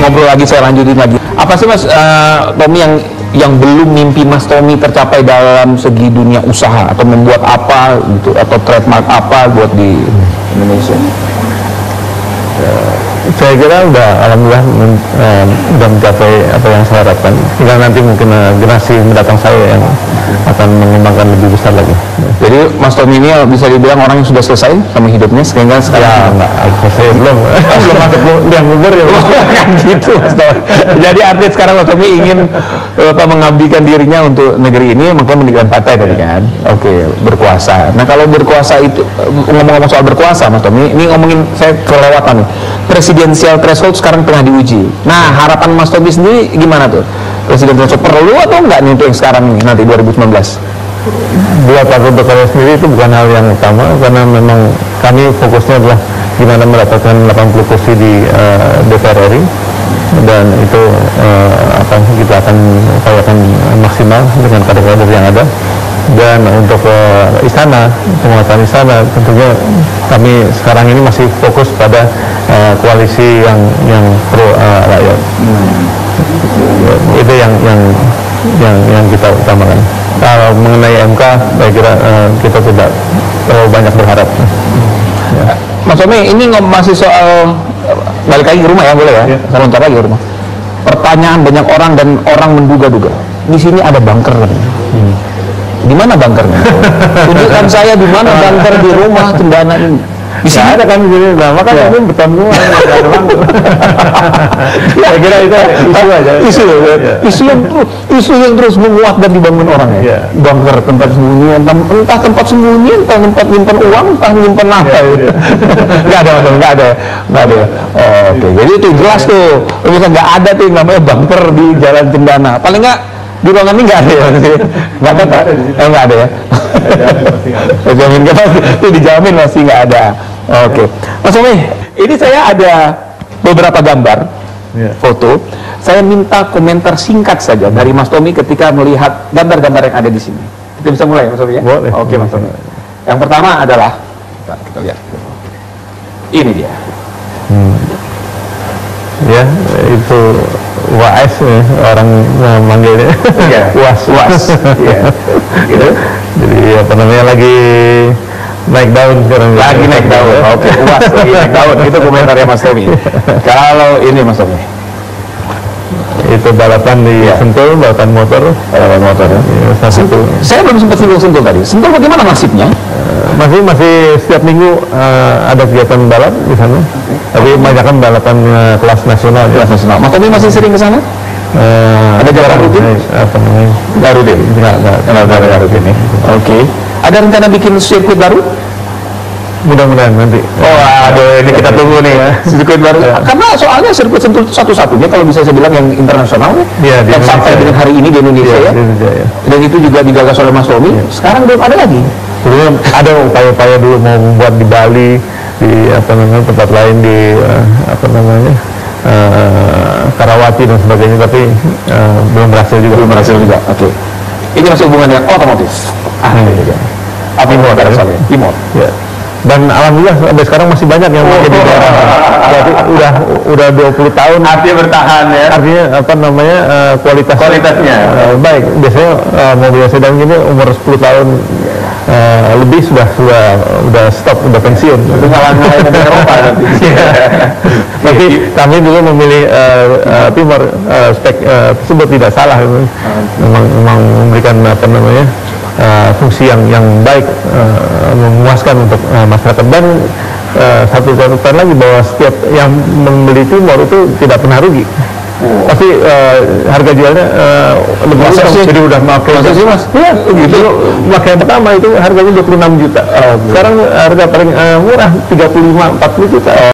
ngobrol lagi, saya lanjutin lagi. Apa sih Mas Tommy yang belum mimpi Mas Tommy tercapai dalam segi dunia usaha, atau membuat apa gitu, atau trademark apa buat di Indonesia? Saya kira udah alhamdulillah udah mencapai apa yang saya harapkan. Tinggal nanti mungkin generasi mendatang saya yang akan mengembangkan lebih besar lagi. Jadi Mas Tommy ini bisa dibilang orang yang sudah selesai sama hidupnya sehingga sekarang saya belum masuk yang gugur ya kan gitu Mas Tommy. Jadi artinya sekarang Mas Tommy ingin mengabdikan dirinya untuk negeri ini, makanya mendirikan partai tadi kan. Oke, berkuasa. Nah kalau berkuasa itu, ngomong-ngomong soal berkuasa Mas Tommy, ini ngomongin saya kelewatan nih. Presidensial threshold sekarang tengah diuji. Nah harapan Mas Tommy sendiri gimana tuh? Presidensial threshold perlu atau enggak nih untuk yang sekarang nih nanti 2019? Buat Partai Berkarya sendiri itu bukan hal yang utama, karena memang kami fokusnya adalah gimana mendapatkan 80 kursi di DPR RI, dan itu kita akan upayakan maksimal dengan kader-kader yang ada. Dan untuk istana, penguatan istana, tentunya kami sekarang ini masih fokus pada koalisi yang pro rakyat. Itu yang kita utamakan. Kalau mengenai MK, saya kira kita tidak terlalu banyak berharap. Ya. Mas Tommy, ini masih soal balik lagi ke rumah ya, boleh ya? Sebentar lagi ke rumah. Pertanyaan banyak orang dan orang menduga-duga. Di sini ada bunker kan? Di mana bunkernya? Tunjukkan saya di mana bunker di rumah Cendana ini. Di sini ada kan gini, nah makanya ini beton semua. Saya kira itu isu aja. Isu yang terus menguat dan dibangun orang ya. Bunker, tempat sembunyi, entah tempat sembunyi, entah tempat nyimpan uang, entah nyimpan apa. Nggak ada. Oke, jadi itu jelas tuh. Misalnya nggak ada tuh yang namanya bunker di Jalan Cendana. Paling nggak di ruangan ini nggak ada ya? Nggak ada Pak? Nggak ada ya? Dijamin nggak pasti? Itu dijamin masih nggak ada. Oke, Mas Tommy, ini saya ada beberapa gambar, foto. Saya minta komentar singkat saja dari Mas Tommy ketika melihat gambar-gambar yang ada di sini. Kita bisa mulai, Mas Tommy ya? Boleh. Oke, Mas Tommy. Yang pertama adalah, kita lihat. Ini dia. Ya, itu WAS ya, orang manggilnya. Was. Ya. Gitu. Jadi apa namanya, lagi naik daun sekarang. Lagi naik daun. Oke, Was lagi naik daun. Itu komentarnya Mas Tommy. Kalau ini Mas Tommy, itu balapan di Sentul, balapan motor ya. Saya belum sempat Sentul tadi. Sentul bagaimana nasibnya? Masih setiap minggu ada kegiatan balap di sana. Tapi kebanyakan balapan kelas nasional. Mas Tommy masih sering ke sana? Ada jalan rutin? Nggak rutin? Nggak rutin ya. Oke. Ada rencana bikin sirkuit baru? Mudah-mudahan nanti. Oh, aduh, ini kita tunggu nih sirkuit baru. Karena soalnya sirkuit Sentul satu-satunya kalau bisa saya bilang yang internasional ya, yang sampai dengan hari ini di Indonesia ya. Dan itu juga digagas oleh Mas Tommy. Sekarang belum ada lagi. Dulu ada upaya-upaya dulu mau membuat di Bali, di tempat lain di Karawati dan sebagainya, tapi belum berhasil juga. Oke. Ini masih hubungan dengan otomotif. Timor. Ya. Dan alhamdulillah sampai sekarang masih banyak yang pakai di daerah. Jadi udah 20 tahun. Artinya bertahan ya. Artinya kualitasnya baik. Biasanya mobil sedan ini umur 10 tahun lebih sudah stop, udah pensiun. Itu ngalahin mobil Eropa nanti. Tapi kami dulu memilih Timor, spek tersebut tidak salah. Memang memberikan fungsi yang baik, memuaskan untuk masyarakat. Dan satu catatan lagi bahwa setiap yang membeli Timor itu tidak pernah rugi. Pasti harga jualnya lebih jadi udah pakai. Masa sih Mas? Ya, gitu. Pakai yang pertama itu harganya 26 juta. Sekarang harga paling murah 35-40 juta.